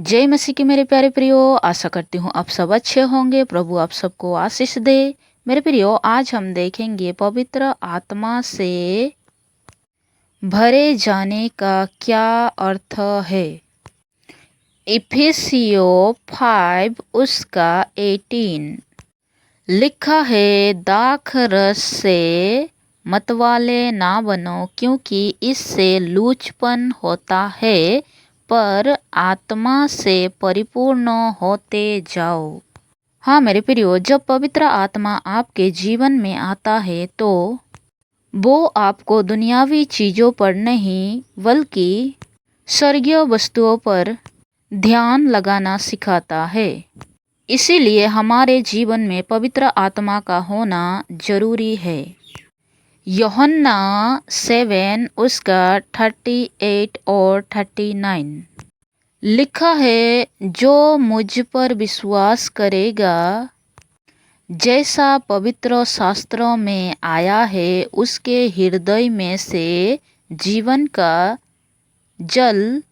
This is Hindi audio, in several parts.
जय मसीह के मेरे प्यारे प्रियो, आशा करती हूँ आप सब अच्छे होंगे। प्रभु आप सबको आशीष दे। मेरे प्रियो, आज हम देखेंगे पवित्र आत्मा से भरे जाने का क्या अर्थ है। इफिसियो 5 उसका 18 लिखा है, दाख रस से मतवाले ना बनो, क्योंकि इससे लूचपन होता है, पर आत्मा से परिपूर्ण होते जाओ। हाँ मेरे प्रियो, जब पवित्र आत्मा आपके जीवन में आता है तो वो आपको दुनियावी चीज़ों पर नहीं बल्कि स्वर्गीय वस्तुओं पर ध्यान लगाना सिखाता है। इसीलिए हमारे जीवन में पवित्र आत्मा का होना जरूरी है। यूहन्ना 7 उसका 38 और 39 लिखा है, जो मुझ पर विश्वास करेगा, जैसा पवित्र शास्त्रों में आया है, उसके हृदय में से जीवन का जल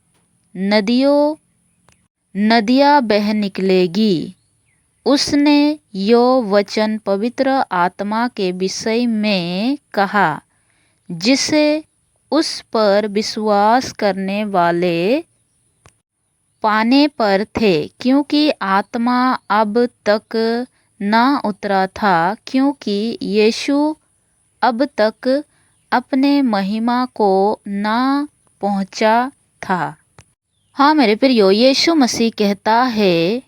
नदियाँ बह निकलेगी। उसने यो वचन पवित्र आत्मा के विषय में कहा, जिसे उस पर विश्वास करने वाले पाने पर थे, क्योंकि आत्मा अब तक ना उतरा था, क्योंकि यीशु अब तक अपने महिमा को ना पहुंचा था। हाँ मेरे प्रियो, यीशु मसीह कहता है,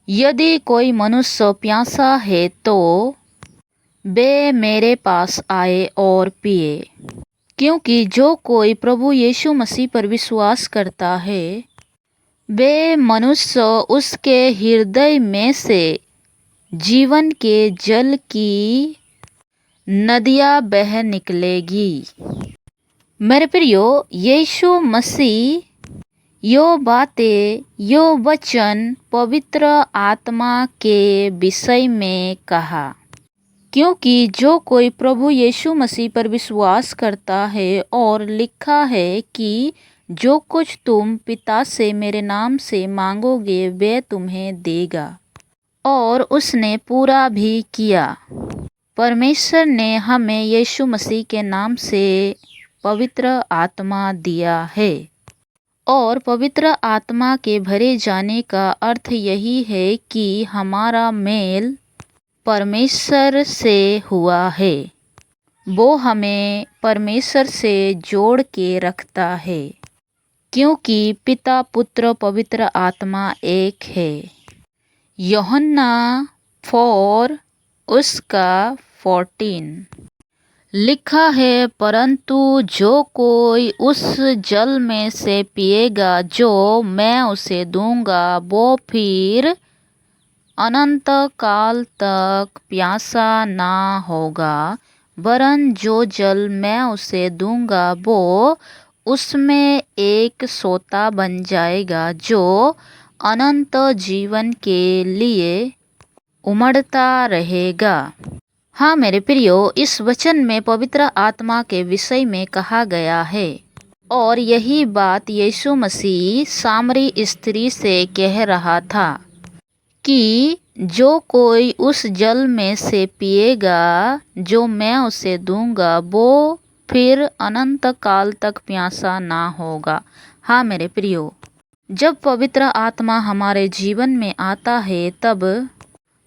यदि कोई मनुष्य प्यासा है तो वे मेरे पास आए और पिए, क्योंकि जो कोई प्रभु यीशु मसीह पर विश्वास करता है, वे मनुष्य उसके हृदय में से जीवन के जल की नदियाँ बह निकलेगी। मेरे प्रियो, यीशु मसीह यो बातें, यो वचन पवित्र आत्मा के विषय में कहा, क्योंकि जो कोई प्रभु यीशु मसीह पर विश्वास करता है, और लिखा है कि जो कुछ तुम पिता से मेरे नाम से मांगोगे वे तुम्हें देगा, और उसने पूरा भी किया। परमेश्वर ने हमें यीशु मसीह के नाम से पवित्र आत्मा दिया है, और पवित्र आत्मा के भरे जाने का अर्थ यही है कि हमारा मेल परमेश्वर से हुआ है। वो हमें परमेश्वर से जोड़ के रखता है, क्योंकि पिता पुत्र पवित्र आत्मा एक है। यूहन्ना 4 उसका 14 लिखा है, परंतु जो कोई उस जल में से पिएगा जो मैं उसे दूंगा, वो फिर अनंत काल तक प्यासा ना होगा, वरन जो जल मैं उसे दूंगा वो उसमें एक सोता बन जाएगा, जो अनंत जीवन के लिए उमड़ता रहेगा। हाँ मेरे प्रियो, इस वचन में पवित्र आत्मा के विषय में कहा गया है, और यही बात यीशु मसीह सामरी स्त्री से कह रहा था कि जो कोई उस जल में से पिएगा जो मैं उसे दूंगा, वो फिर अनंत काल तक प्यासा ना होगा। हाँ मेरे प्रियो, जब पवित्र आत्मा हमारे जीवन में आता है, तब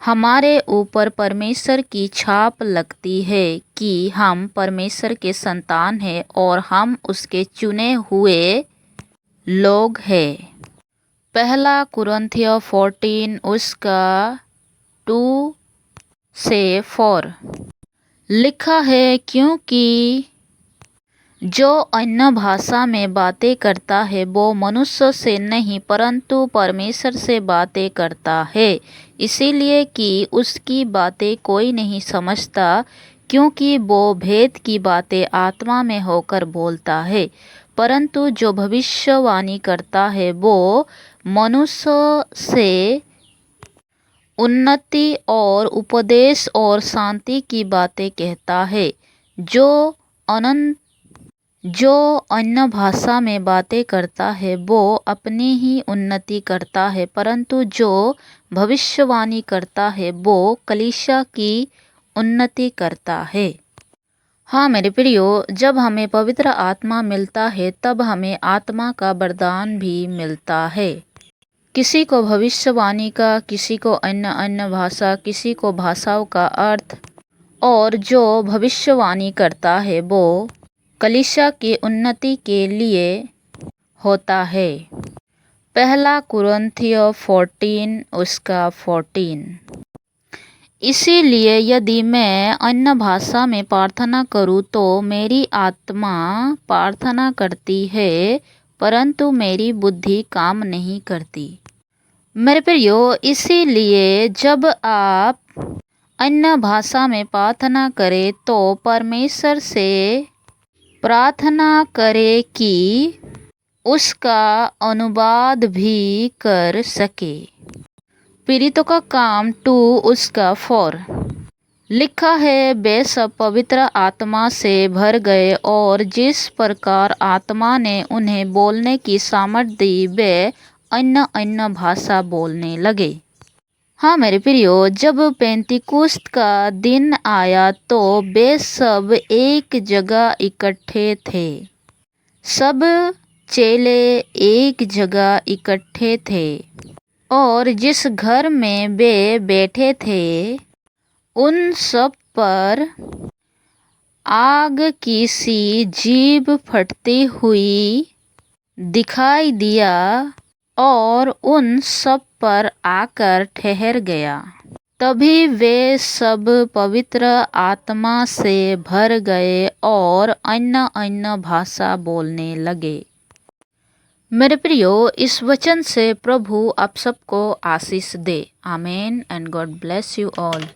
हमारे ऊपर परमेश्वर की छाप लगती है कि हम परमेश्वर के संतान हैं और हम उसके चुने हुए लोग हैं। पहला कुरिन्थियों 14 उसका 2 से 4 लिखा है, क्योंकि जो अन्य भाषा में बातें करता है वो मनुष्य से नहीं परंतु परमेश्वर से बातें करता है, इसीलिए कि उसकी बातें कोई नहीं समझता, क्योंकि वो भेद की बातें आत्मा में होकर बोलता है। परंतु जो भविष्यवाणी करता है वो मनुष्य से उन्नति और उपदेश और शांति की बातें कहता है, जो जो अन्य भाषा में बातें करता है वो अपनी ही उन्नति करता है, परंतु जो भविष्यवाणी करता है वो कलीसिया की उन्नति करता है। हाँ मेरे प्रियो, जब हमें पवित्र आत्मा मिलता है तब हमें आत्मा का वरदान भी मिलता है। किसी को भविष्यवाणी का, किसी को अन्य अन्य भाषा, किसी को भाषाओं का अर्थ, और जो भविष्यवाणी करता है वो कलीसिया की उन्नति के लिए होता है। पहला कुरिन्थियों 14 उसका 14। इसीलिए यदि मैं अन्य भाषा में प्रार्थना करूं तो मेरी आत्मा प्रार्थना करती है, परंतु मेरी बुद्धि काम नहीं करती। मेरे प्रियो, इसीलिए जब आप अन्य भाषा में प्रार्थना करें तो परमेश्वर से प्रार्थना करें कि उसका अनुवाद भी कर सके। पीड़ितों का काम 2 उसका 4 लिखा है, वे सब पवित्र आत्मा से भर गए और जिस प्रकार आत्मा ने उन्हें बोलने की सामर्थ्य दी वे अन्य अन्य भाषा बोलने लगे। हाँ मेरे प्रियो, जब पेंतिकुस्त का दिन आया तो वे सब एक जगह इकट्ठे थे। सब चेले एक जगह इकट्ठे थे और जिस घर में वे बैठे थे उन सब पर आग की सी जीभ फटती हुई दिखाई दिया और उन सब पर आकर ठहर गया। तभी वे सब पवित्र आत्मा से भर गए और अन्य अन्य भाषा बोलने लगे। मेरे प्रियो, इस वचन से प्रभु आप सबको आशीष दे। आमीन and God bless you all.